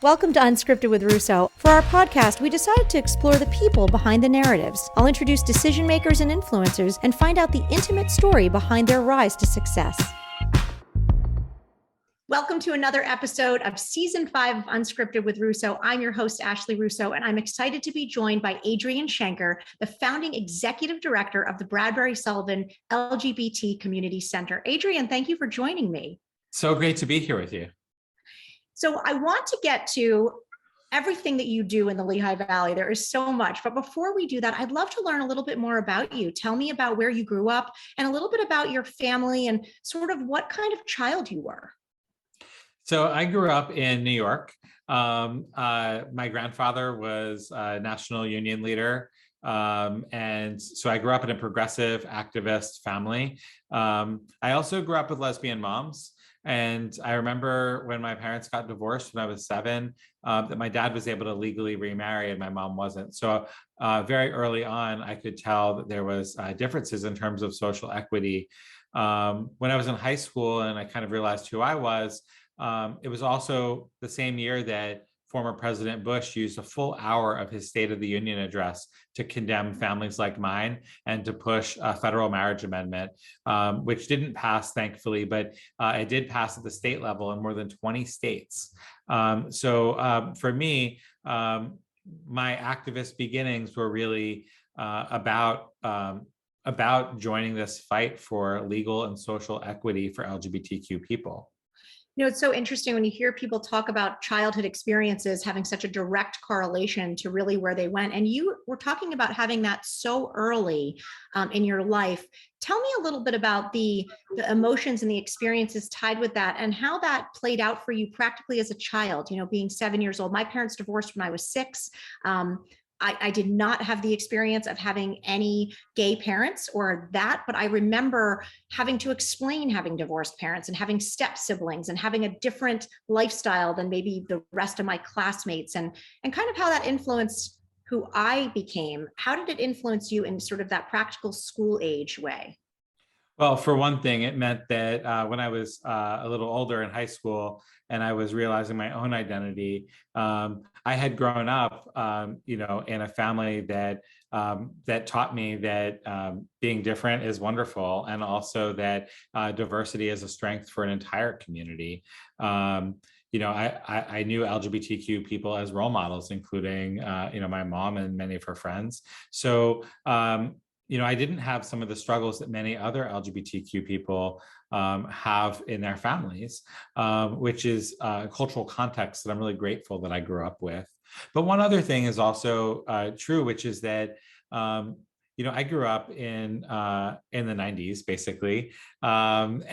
Welcome to Unscripted with Russo. For our podcast, we decided to explore the people behind the narratives. I'll introduce decision makers and influencers and find out the intimate story behind their rise to success. Welcome to another episode of Season 5 of Unscripted with Russo. I'm your host, Ashley Russo, and I'm excited to be joined by Adrian Shanker, the founding executive director of the Bradbury-Sullivan LGBT Community Center. Adrian, thank you for joining me. So great to be here with you. So I want to get to everything that you do in the Lehigh Valley. There is so much, but before we do that, I'd love to learn a little bit more about you. Tell me about where you grew up and a little bit about your family and sort of what kind of child you were. So I grew up in New York. My grandfather was a national union leader. And so I grew up in a progressive activist family. I also grew up with lesbian moms. And I remember when my parents got divorced when I was 7, that my dad was able to legally remarry and my mom wasn't. So very early on, I could tell that there was differences in terms of social equity. When I was in high school and I kind of realized who I was, it was also the same year that former President Bush used a full hour of his State of the Union address to condemn families like mine and to push a federal marriage amendment, which didn't pass, thankfully, but it did pass at the state level in more than 20 states. So for me, my activist beginnings were really about joining this fight for legal and social equity for LGBTQ people. You know, it's so interesting when you hear people talk about childhood experiences having such a direct correlation to really where they went. And you were talking about having that so early in your life. Tell me a little bit about the emotions and the experiences tied with that and how that played out for you practically as a child, you know, being 7 years old. My parents divorced when I was 6. I did not have the experience of having any gay parents or that, but I remember having to explain having divorced parents and having step siblings and having a different lifestyle than maybe the rest of my classmates and kind of how that influenced who I became. How did it influence you in sort of that practical school age way? Well, for one thing, it meant that when I was a little older in high school and I was realizing my own identity, I had grown up, in a family that taught me that being different is wonderful, and also that diversity is a strength for an entire community. I knew LGBTQ people as role models, including, my mom and many of her friends. So, I didn't have some of the struggles that many other LGBTQ people have in their families, which is a cultural context that I'm really grateful that I grew up with. But one other thing is also true, which is that I grew up in the 90s, basically, and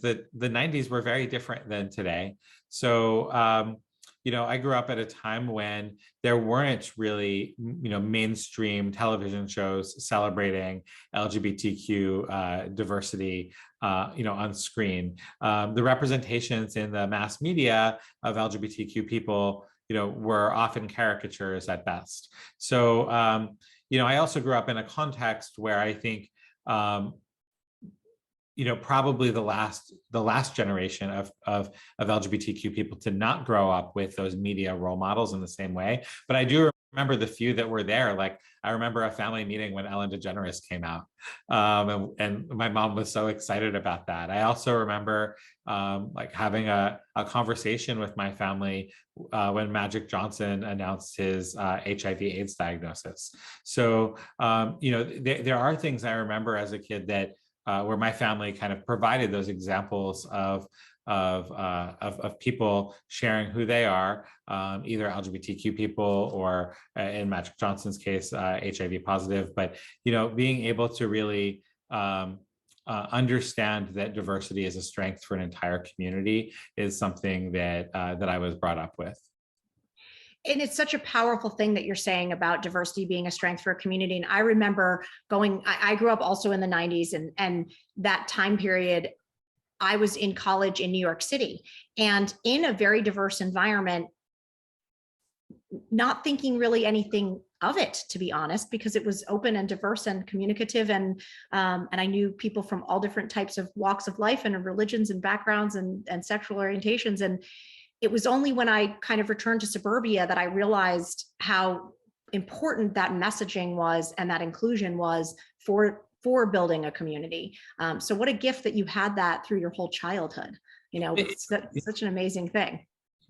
the 90s were very different than today. So I grew up at a time when there weren't really, mainstream television shows celebrating LGBTQ diversity, on screen. The representations in the mass media of LGBTQ people, were often caricatures at best. So, I also grew up in a context where I think, probably the last generation of LGBTQ people to not grow up with those media role models in the same way. But I do remember the few that were there. Like, I remember a family meeting when Ellen DeGeneres came out, and my mom was so excited about that. I also remember having a conversation with my family when Magic Johnson announced his HIV/AIDS diagnosis. So, there are things I remember as a kid that where my family kind of provided those examples of people sharing who they are, either LGBTQ people or, in Magic Johnson's case, HIV positive. But being able to really understand that diversity is a strength for an entire community is something that I was brought up with. And it's such a powerful thing that you're saying about diversity being a strength for a community. And I remember I grew up also in the 90s, and that time period, I was in college in New York City and in a very diverse environment, not thinking really anything of it, to be honest, because it was open and diverse and communicative. And I knew people from all different types of walks of life and religions and backgrounds and sexual orientations. And it was only when I kind of returned to suburbia that I realized how important that messaging was and that inclusion was for building a community. So what a gift that you had that through your whole childhood. It's such an amazing thing.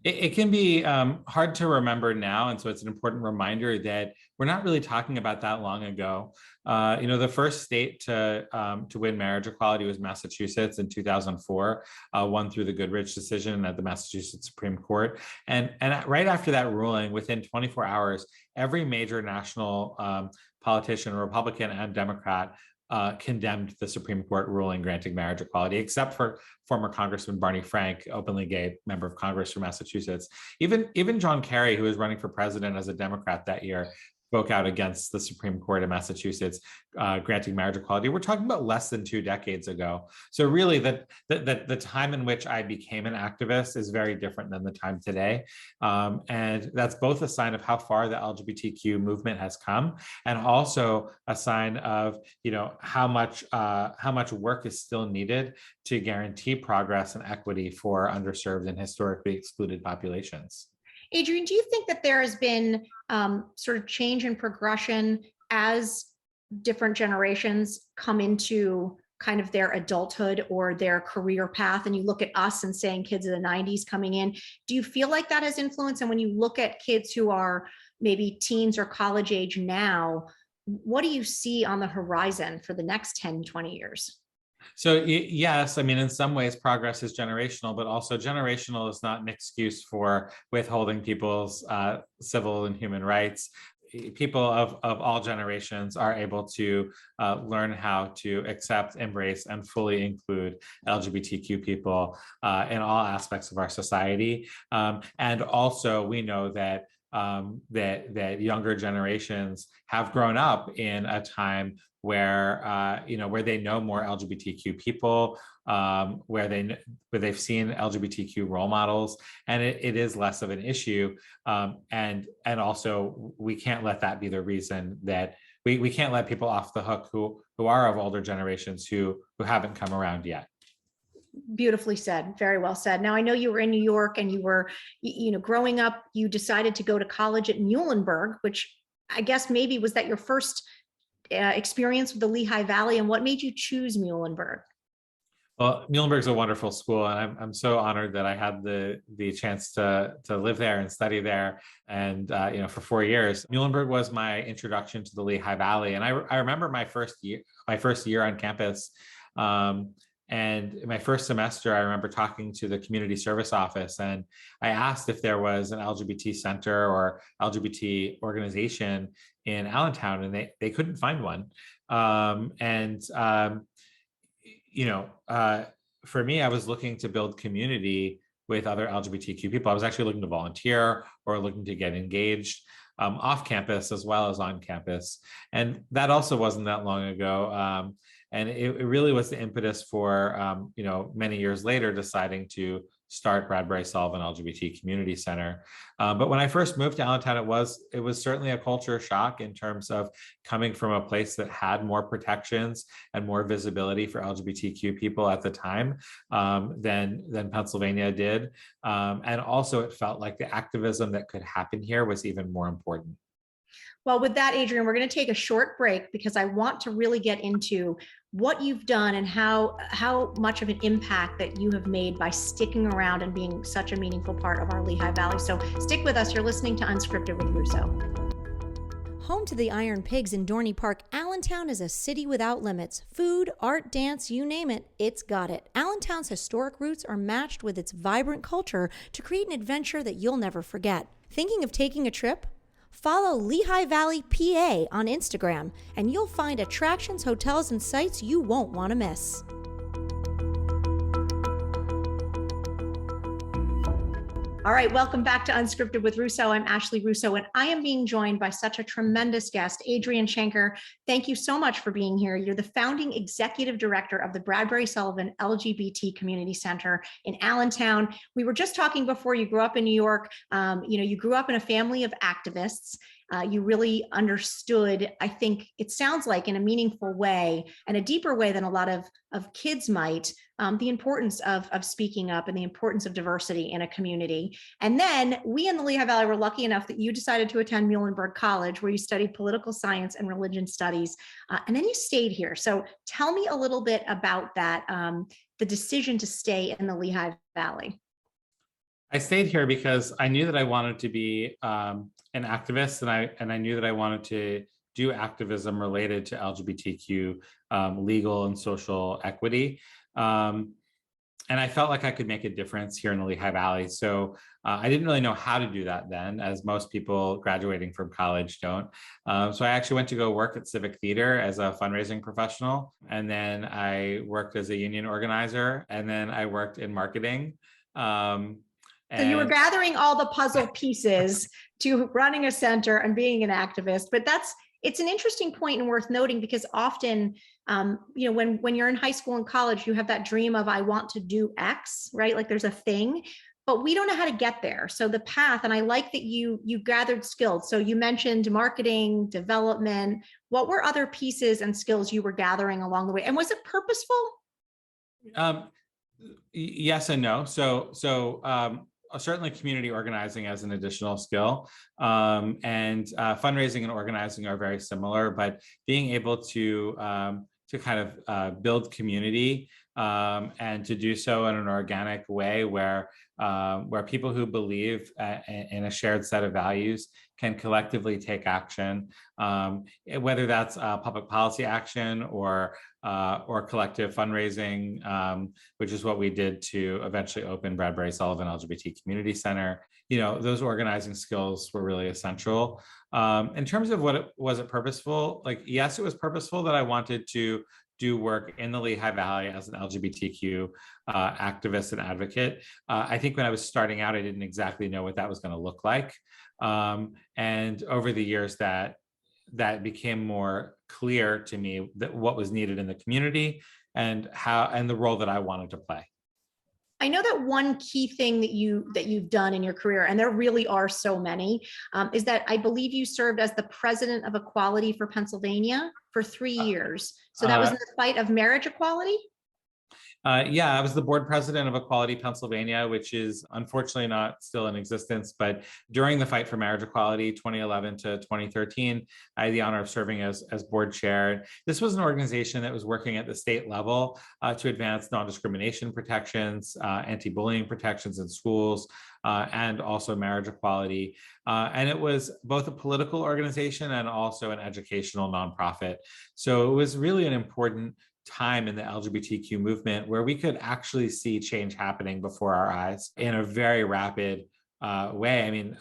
It can be hard to remember now, and so it's an important reminder that we're not really talking about that long ago. The first state to win marriage equality was Massachusetts in 2004, won through the Goodrich decision at the Massachusetts Supreme Court. And right after that ruling, within 24 hours, every major national politician, Republican and Democrat, condemned the Supreme Court ruling granting marriage equality, except for former Congressman Barney Frank, openly gay member of Congress from Massachusetts. Even John Kerry, who was running for president as a Democrat that year, spoke out against the Supreme Court of Massachusetts granting marriage equality. We're talking about less than 2 decades ago. So really the time in which I became an activist is very different than the time today. And that's both a sign of how far the LGBTQ movement has come, and also a sign of how much work is still needed to guarantee progress and equity for underserved and historically excluded populations. Adrian, do you think that there has been sort of change in progression as different generations come into kind of their adulthood or their career path? And you look at us and saying kids of the 90s coming in, do you feel like that has influence? And when you look at kids who are maybe teens or college age now, what do you see on the horizon for the next 10, 20 years? So yes, I mean, in some ways, progress is generational, but also generational is not an excuse for withholding people's civil and human rights. People of all generations are able to learn how to accept, embrace, and fully include LGBTQ people in all aspects of our society. And also, we know that that younger generations have grown up in a time where where they know more LGBTQ people, where they've seen LGBTQ role models, and it is less of an issue. And also, we can't let that be the reason that we can't let people off the hook who are of older generations who haven't come around yet. Beautifully said. Very well said. Now, I know you were in New York and you were, growing up, you decided to go to college at Muhlenberg, which I guess maybe was that your first experience with the Lehigh Valley, and what made you choose Muhlenberg? Well, Muhlenberg's a wonderful school, and I'm so honored that I had the chance to live there and study there, and for 4 years. Muhlenberg was my introduction to the Lehigh Valley, and I remember my first year on campus. And in my first semester, I remember talking to the community service office, and I asked if there was an LGBT center or LGBT organization in Allentown, and they couldn't find one. For me, I was looking to build community with other LGBTQ people. I was actually looking to volunteer or looking to get engaged off campus as well as on campus. And that also wasn't that long ago. And it really was the impetus for, many years later, deciding to start Bradbury-Sullivan LGBT Community Center. But when I first moved to Allentown, it was certainly a culture shock in terms of coming from a place that had more protections and more visibility for LGBTQ people at the time than Pennsylvania did. And also it felt like the activism that could happen here was even more important. Well, with that, Adrian, we're going to take a short break because I want to really get into what you've done and how much of an impact that you have made by sticking around and being such a meaningful part of our Lehigh Valley. So stick with us. You're listening to Unscripted with Russo. Home to the Iron Pigs in Dorney Park, Allentown is a city without limits. Food, art, dance, you name it, it's got it. Allentown's historic roots are matched with its vibrant culture to create an adventure that you'll never forget. Thinking of taking a trip? Follow Lehigh Valley PA on Instagram, and you'll find attractions, hotels, and sites you won't want to miss. All right, welcome back to Unscripted with Russo. I'm Ashley Russo, and I am being joined by such a tremendous guest, Adrian Shanker. Thank you so much for being here. You're the founding executive director of the Bradbury-Sullivan LGBT Community Center in Allentown. We were just talking before, you grew up in New York. You grew up in a family of activists, You really understood, I think it sounds like, in a meaningful way and a deeper way than a lot of kids might, the importance of speaking up and the importance of diversity in a community. And then we in the Lehigh Valley were lucky enough that you decided to attend Muhlenberg College, where you studied political science and religion studies, and then you stayed here. So tell me a little bit about that, the decision to stay in the Lehigh Valley. I stayed here because I knew that I wanted to be an activist, and I knew that I wanted to do activism related to LGBTQ legal and social equity. And I felt like I could make a difference here in the Lehigh Valley. So I didn't really know how to do that then, as most people graduating from college don't. So I actually went to go work at Civic Theater as a fundraising professional. And then I worked as a union organizer. And then I worked in marketing. So you were gathering all the puzzle pieces to running a center and being an activist, but it's an interesting point and worth noting, because often, when you're in high school and college, you have that dream of, I want to do X, right? Like there's a thing, but we don't know how to get there. So the path, and I like that you gathered skills. So you mentioned marketing, development. What were other pieces and skills you were gathering along the way? And was it purposeful? Yes and no. So certainly community organizing as an additional skill, and fundraising and organizing are very similar, but being able to kind of build community, and to do so in an organic way where people who believe in a shared set of values can collectively take action, whether that's public policy action or collective fundraising, which is what we did to eventually open Bradbury-Sullivan LGBT Community Center. Those organizing skills were really essential. In terms of was it purposeful? Like, yes, it was purposeful that I wanted to do work in the Lehigh Valley as an LGBTQ activist and advocate. I think when I was starting out, I didn't exactly know what that was going to look like. And over the years, that became more clear to me that what was needed in the community and the role that I wanted to play. I know that one key thing that you've done in your career, and there really are so many, is that I believe you served as the president of Equality for Pennsylvania for 3 years. So that was in the fight of marriage equality? Yeah, I was the board president of Equality Pennsylvania, which is unfortunately not still in existence. But during the fight for marriage equality, 2011 to 2013, I had the honor of serving as board chair. This was an organization that was working at the state level to advance non-discrimination protections, anti-bullying protections in schools, and also marriage equality. And it was both a political organization and also an educational nonprofit. So it was really an important time in the LGBTQ movement where we could actually see change happening before our eyes in a very rapid way. I mean,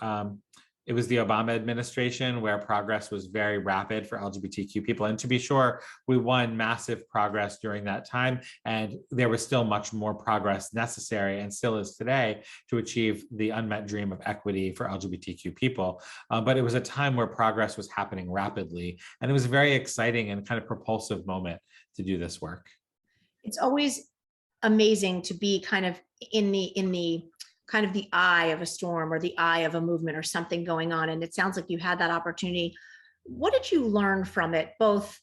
it was the Obama administration where progress was very rapid for LGBTQ people. And to be sure, we won massive progress during that time. And there was still much more progress necessary, and still is today, to achieve the unmet dream of equity for LGBTQ people. But it was a time where progress was happening rapidly. And it was a very exciting and kind of propulsive moment to do this work. It's always amazing to be kind of in the kind of the eye of a storm or the eye of a movement or something going on. And it sounds like you had that opportunity. What did you learn from it, both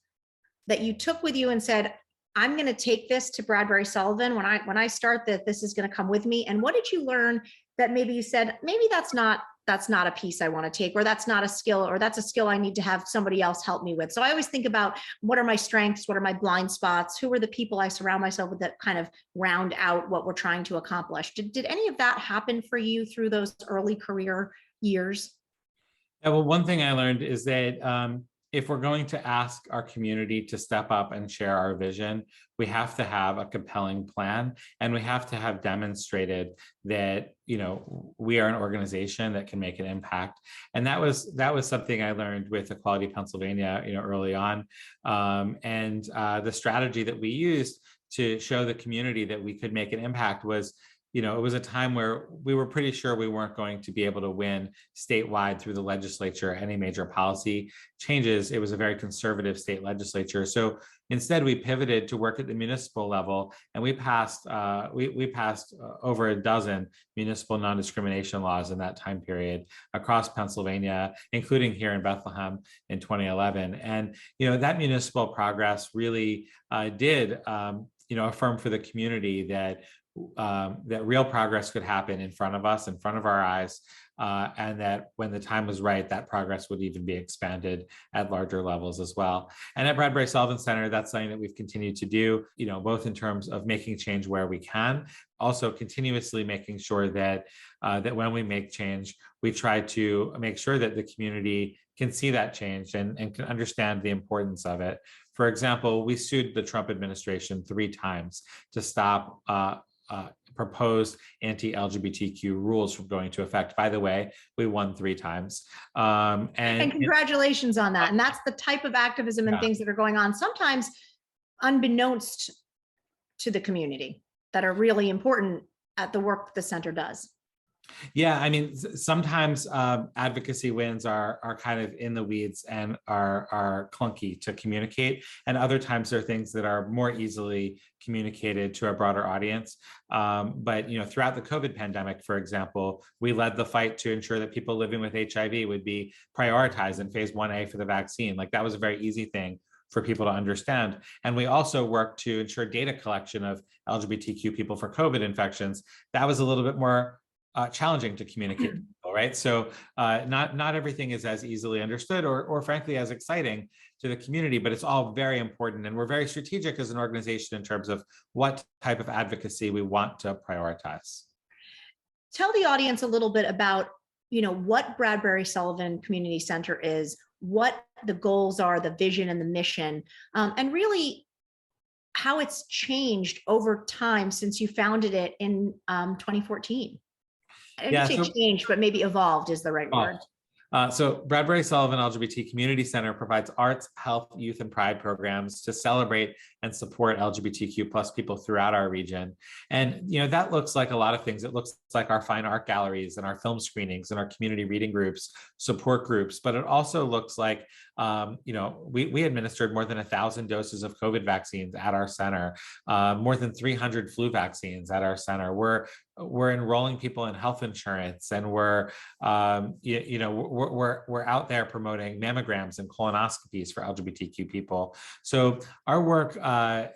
that you took with you and said, I'm going to take this to Bradbury-Sullivan when I start, that this is going to come with me? And what did you learn that maybe you said, maybe that's not a piece I want to take, or that's not a skill, or that's a skill I need to have somebody else help me with? So I always think about, what are my strengths? What are my blind spots? Who are the people I surround myself with that kind of round out what we're trying to accomplish? Did any of that happen for you through those early career years? Yeah, well, one thing I learned is that if we're going to ask our community to step up and share our vision, we have to have a compelling plan, and we have to have demonstrated that, we are an organization that can make an impact. And that was something I learned with Equality Pennsylvania, early on. And the strategy that we used to show the community that we could make an impact was it was a time where we were pretty sure we weren't going to be able to win statewide through the legislature any major policy changes. It was a very conservative state legislature. So instead, we pivoted to work at the municipal level, and we passed over a dozen municipal non-discrimination laws in that time period across Pennsylvania, including here in Bethlehem in 2011. And that municipal progress really did affirm for the community that real progress could happen in front of us, in front of our eyes, and that when the time was right, that progress would even be expanded at larger levels as well. And at Bradbury-Sullivan Center, that's something that we've continued to do, both in terms of making change where we can, also continuously making sure that that when we make change, we try to make sure that the community can see that change and can understand the importance of it. For example, we sued the Trump administration 3 times to stop proposed anti-LGBTQ rules from going into effect. By the way, we won 3 times. And congratulations on that. And that's the type of activism and things that are going on, sometimes unbeknownst to the community, that are really important at the work the center does. Yeah, I mean, sometimes advocacy wins are kind of in the weeds and are clunky to communicate, and other times there are things that are more easily communicated to a broader audience. But throughout the COVID pandemic, for example, we led the fight to ensure that people living with HIV would be prioritized in phase 1A for the vaccine. Like, that was a very easy thing for people to understand. And we also worked to ensure data collection of LGBTQ people for COVID infections. That was a little bit more challenging to communicate to people, right? So not everything is as easily understood or frankly as exciting to the community, but it's all very important. And we're very strategic as an organization in terms of what type of advocacy we want to prioritize. Tell the audience a little bit about, what Bradbury-Sullivan Community Center is, what the goals are, the vision and the mission, and really how it's changed over time since you founded it in 2014. I didn't say changed, but maybe evolved is the right word. So Bradbury-Sullivan LGBT Community Center provides arts, health, youth, and pride programs to celebrate and support LGBTQ plus people throughout our region. And that looks like a lot of things. It looks like our fine art galleries and our film screenings and our community reading groups, support groups, but it also looks like we administered more than 1,000 doses of COVID vaccines at our center, more than 300 flu vaccines at our center. We're enrolling people in health insurance, and we're out there promoting mammograms and colonoscopies for LGBTQ people. So our work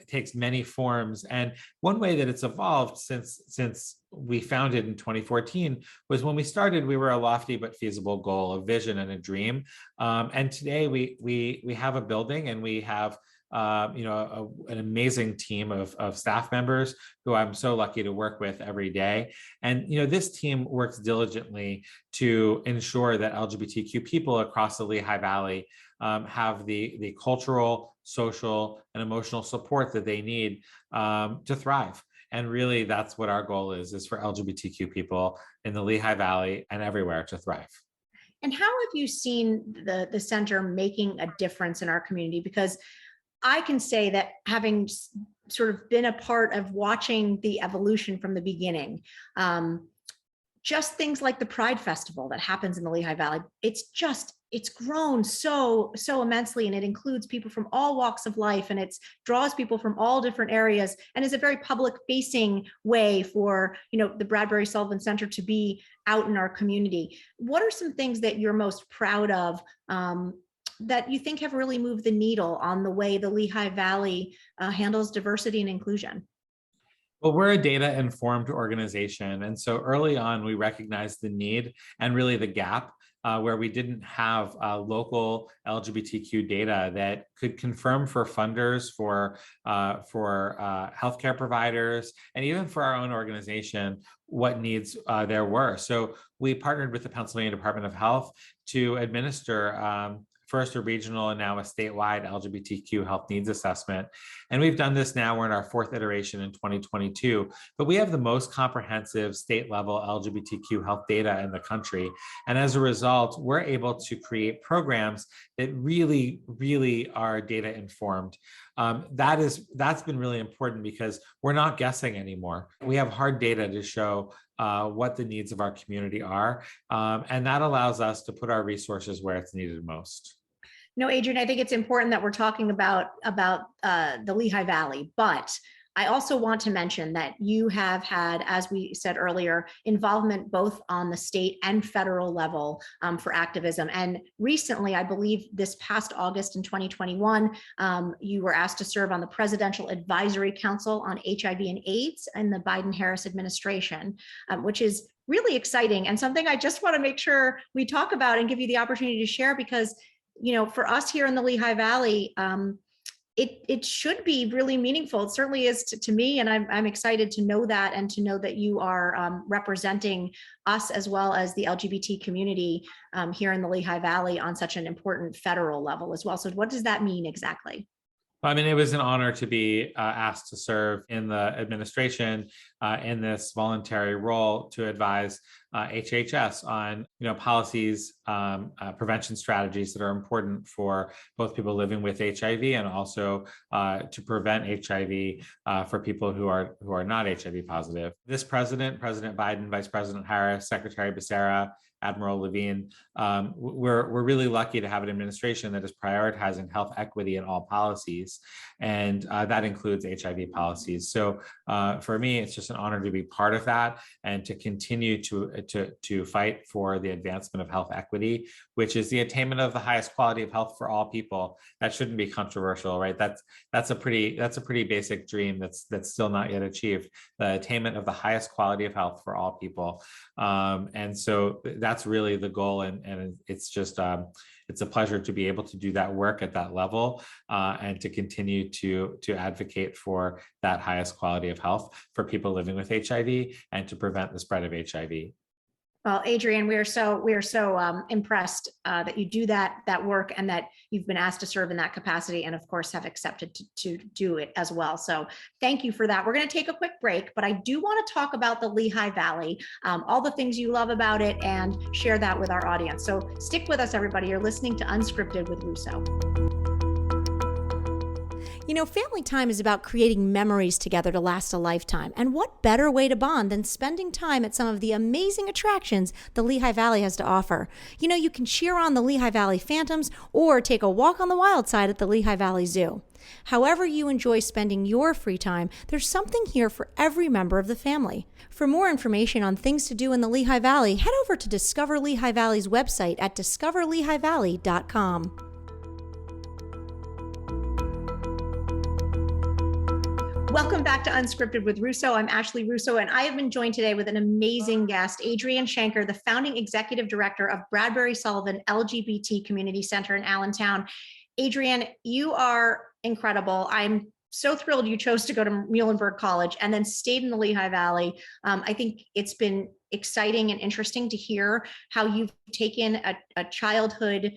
takes many forms, and one way that it's evolved since we founded in 2014 was when we started, we were a lofty but feasible goal, a vision and a dream. And today we have a building, and we have an amazing team of staff members who I'm so lucky to work with every day. And this team works diligently to ensure that LGBTQ people across the Lehigh Valley have the cultural, social, and emotional support that they need to thrive. And really, that's what our goal is for LGBTQ people in the Lehigh Valley and everywhere to thrive. And how have you seen the center making a difference in our community? Because I can say that, having sort of been a part of watching the evolution from the beginning, just things like the Pride Festival that happens in the Lehigh Valley, it's grown so immensely, and it includes people from all walks of life, and it draws people from all different areas, and is a very public facing way for the Bradbury-Sullivan Center to be out in our community. What are some things that you're most proud of that you think have really moved the needle on the way the Lehigh Valley handles diversity and inclusion? Well, we're a data-informed organization. And so early on, we recognized the need and really the gap where we didn't have local LGBTQ data that could confirm for funders, for healthcare providers, and even for our own organization, what needs there were. So we partnered with the Pennsylvania Department of Health to administer first a regional and now a statewide LGBTQ health needs assessment. And we've done this now, we're in our fourth iteration in 2022, but we have the most comprehensive state level LGBTQ health data in the country. And as a result, we're able to create programs that really, really are data informed. That's been really important because we're not guessing anymore. We have hard data to show what the needs of our community are. And that allows us to put our resources where it's needed most. No, Adrian, I think it's important that we're talking about the Lehigh Valley, but I also want to mention that you have had, as we said earlier, involvement both on the state and federal level for activism. And recently, I believe this past August in 2021, you were asked to serve on the Presidential Advisory Council on HIV and AIDS in the Biden-Harris administration, which is really exciting and something I just want to make sure we talk about and give you the opportunity to share, because, you know, for us here in the Lehigh Valley, it should be really meaningful. It certainly is to me, and I'm excited to know that, and to know that you are representing us as well as the LGBT community here in the Lehigh Valley on such an important federal level as well. So what does that mean exactly? I mean, it was an honor to be asked to serve in the administration in this voluntary role to advise HHS on, policies, prevention strategies that are important for both people living with HIV and also to prevent HIV for people who are not HIV positive. This president, President Biden, Vice President Harris, Secretary Becerra, Admiral Levine, we're really lucky to have an administration that is prioritizing health equity in all policies, and that includes HIV policies. So for me, it's just an honor to be part of that and to continue to fight for the advancement of health equity, which is the attainment of the highest quality of health for all people. That shouldn't be controversial, right? That's a pretty basic dream that's still not yet achieved. The attainment of the highest quality of health for all people, and so that's really the goal, and it's just it's a pleasure to be able to do that work at that level and to continue to advocate for that highest quality of health for people living with HIV and to prevent the spread of HIV. Well, Adrian, we are so impressed that you do that work and that you've been asked to serve in that capacity, and of course have accepted to do it as well. So thank you for that. We're going to take a quick break, but I do want to talk about the Lehigh Valley, all the things you love about it, and share that with our audience. So stick with us, everybody. You're listening to Unscripted with Russo. You know, family time is about creating memories together to last a lifetime. And what better way to bond than spending time at some of the amazing attractions the Lehigh Valley has to offer? You know, you can cheer on the Lehigh Valley Phantoms or take a walk on the wild side at the Lehigh Valley Zoo. However you enjoy spending your free time, there's something here for every member of the family. For more information on things to do in the Lehigh Valley, head over to Discover Lehigh Valley's website at discoverlehighvalley.com. Welcome back to Unscripted with Russo. I'm Ashley Russo, and I have been joined today with an amazing guest, Adrian Shanker, the founding executive director of Bradbury-Sullivan LGBT Community Center in Allentown. Adrian, you are incredible. I'm so thrilled you chose to go to Muhlenberg College and then stayed in the Lehigh Valley. I think it's been exciting and interesting to hear how you've taken a childhood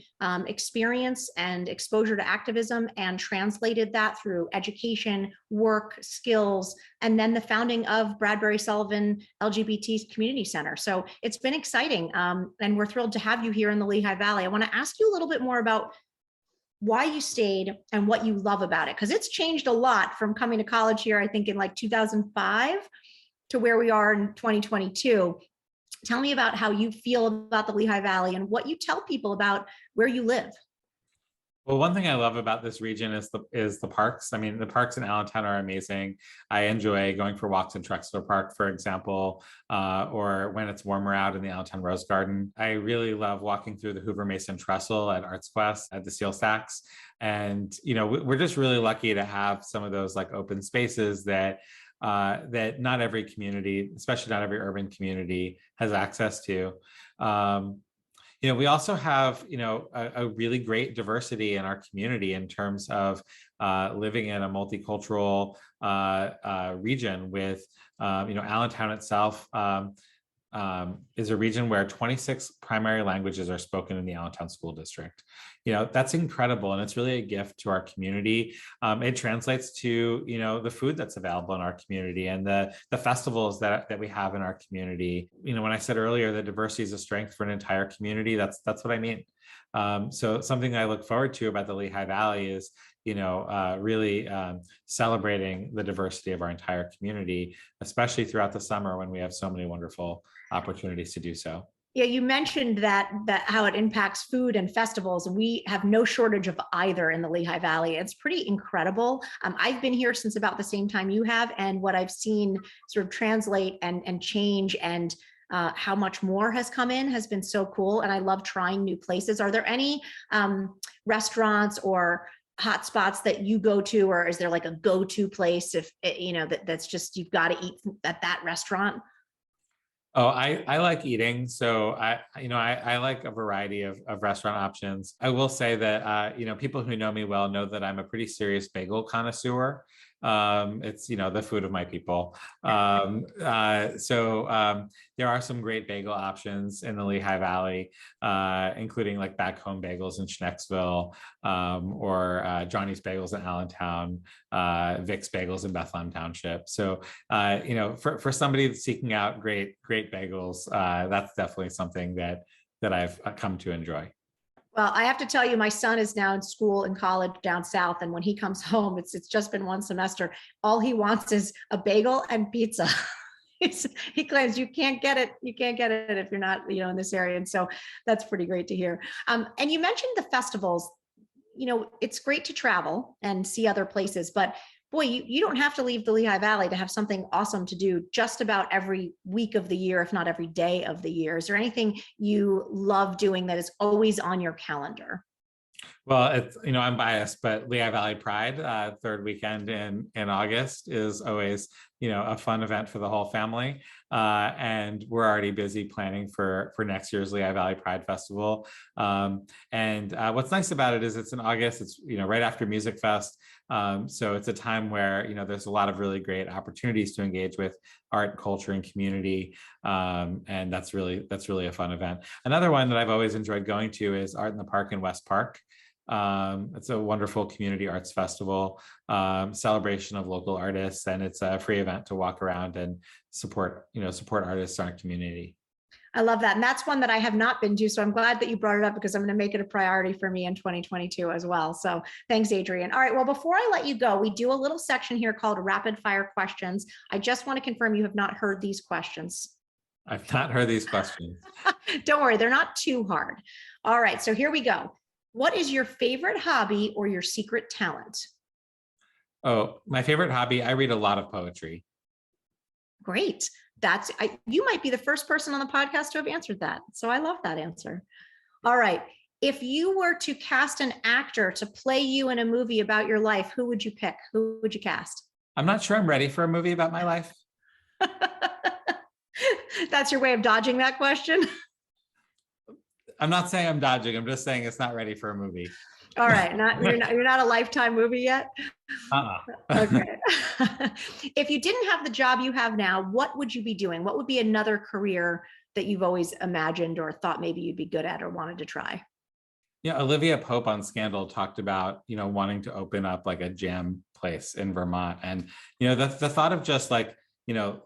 experience and exposure to activism and translated that through education, work, skills, and then the founding of Bradbury-Sullivan LGBT Community Center. So it's been exciting, and we're thrilled to have you here in the Lehigh Valley. I want to ask you a little bit more about why you stayed and what you love about it, because it's changed a lot from coming to college here, I think in like 2005 to where we are in 2022. Tell me about how you feel about the Lehigh Valley and what you tell people about where you live. Well, one thing I love about this region is the parks. I mean, the parks in Allentown are amazing. I enjoy going for walks in Trexler Park, for example, or when it's warmer out in the Allentown Rose Garden. I really love walking through the Hoover Mason Trestle at Arts Quest at the Seal Stacks. And, we're just really lucky to have some of those like open spaces that not every community, especially not every urban community, has access to. We also have, a really great diversity in our community in terms of living in a multicultural region with, Allentown itself is a region where 26 primary languages are spoken in the Allentown School District. That's incredible, and it's really a gift to our community. It translates to the food that's available in our community and the festivals that we have in our community. When I said earlier that diversity is a strength for an entire community, that's what I mean. So something I look forward to about the Lehigh Valley is really celebrating the diversity of our entire community, especially throughout the summer when we have so many wonderful opportunities to do so. Yeah, you mentioned that how it impacts food and festivals, and we have no shortage of either in the Lehigh Valley. It's pretty incredible. I've been here since about the same time you have, and what I've seen sort of translate and change and how much more has come in has been so cool. And I love trying new places. Are there any restaurants or hotspots that you go to, or is there like a go-to place if that's just you've got to eat at that restaurant? Oh, I like eating. So I like a variety of restaurant options. I will say that, people who know me well know that I'm a pretty serious bagel connoisseur. It's, the food of my people. So there are some great bagel options in the Lehigh Valley, including like Back Home Bagels in Schnecksville, or Johnny's Bagels in Allentown, Vic's Bagels in Bethlehem Township. So, for somebody seeking out great bagels, that's definitely something that I've come to enjoy. Well, I have to tell you, my son is now in school in college down south, and when he comes home, it's just been one semester. All he wants is a bagel and pizza. He claims you can't get it if you're not, in this area, and so that's pretty great to hear. And you mentioned the festivals. It's great to travel and see other places, but boy, you don't have to leave the Lehigh Valley to have something awesome to do just about every week of the year, if not every day of the year. Is there anything you love doing that is always on your calendar? Well, it's, I'm biased, but Lehigh Valley Pride, third weekend in August is always, a fun event for the whole family. And we're already busy planning for next year's Lehigh Valley Pride Festival. And what's nice about it is it's in August, it's, right after Music Fest. So it's a time where, there's a lot of really great opportunities to engage with art, culture, and community. And that's really a fun event. Another one that I've always enjoyed going to is Art in the Park in West Park. It's a wonderful community arts festival, celebration of local artists, and it's a free event to walk around and support artists in our community. I love that. And that's one that I have not been to. So I'm glad that you brought it up, because I'm going to make it a priority for me in 2022 as well. So thanks, Adrian. All right. Well, before I let you go, we do a little section here called rapid fire questions. I just want to confirm you have not heard these questions. I've not heard these questions. Don't worry. They're not too hard. All right. So here we go. What is your favorite hobby or your secret talent? Oh, my favorite hobby, I read a lot of poetry. Great. You might be the first person on the podcast to have answered that. So I love that answer. All right. If you were to cast an actor to play you in a movie about your life, who would you pick? Who would you cast? I'm not sure I'm ready for a movie about my life. That's your way of dodging that question? I'm not saying I'm dodging. I'm just saying it's not ready for a movie. All right. You're not a Lifetime movie yet? Okay. If you didn't have the job you have now, what would you be doing? What would be another career that you've always imagined or thought maybe you'd be good at or wanted to try? Yeah, Olivia Pope on Scandal talked about, wanting to open up like a jam place in Vermont. And, the thought of just like,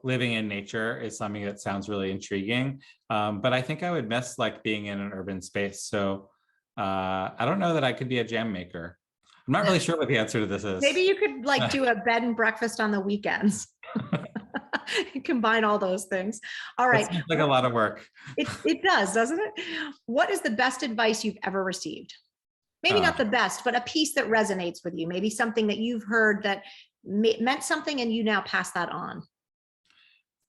living in nature is something that sounds really intriguing. But I think I would miss like being in an urban space. So I don't know that I could be a jam maker. I'm not really sure what the answer to this is. Maybe you could like do a bed and breakfast on the weekends. Combine all those things. All right. That sounds like a lot of work. It does, doesn't it? What is the best advice you've ever received? Maybe not the best, but a piece that resonates with you. Maybe something that you've heard that meant something and you now pass that on.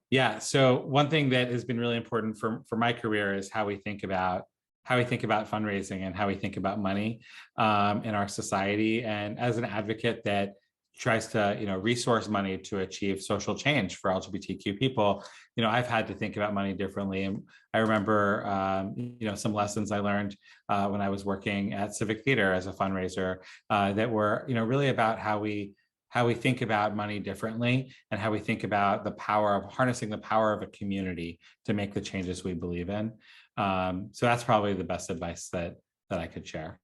Yeah. So one thing that has been really important for my career is how we think about fundraising and how we think about money in our society. And as an advocate that tries to, resource money to achieve social change for LGBTQ people, I've had to think about money differently. And I remember, some lessons I learned when I was working at Civic Theater as a fundraiser that were, really about how we how we think about money differently and how we think about the power of harnessing the power of a community to make the changes we believe in. So that's probably the best advice that I could share.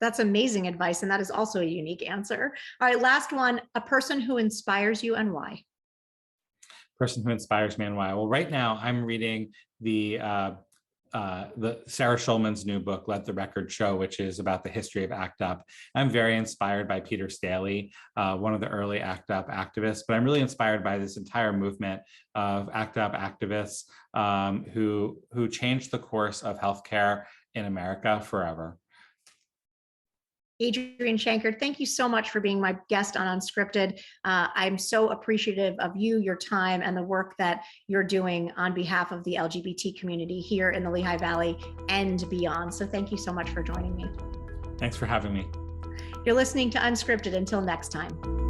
That's amazing advice. And that is also a unique answer. All right, last one, a person who inspires you and why. Person who inspires me and why. Well, right now I'm reading the Sarah Schulman's new book, Let the Record Show, which is about the history of ACT UP. I'm very inspired by Peter Staley, one of the early ACT UP activists, but I'm really inspired by this entire movement of ACT UP activists who changed the course of healthcare in America forever. Adrian Shanker, thank you so much for being my guest on Unscripted. I'm so appreciative of you, your time, and the work that you're doing on behalf of the LGBT community here in the Lehigh Valley and beyond. So thank you so much for joining me. Thanks for having me. You're listening to Unscripted. Until next time.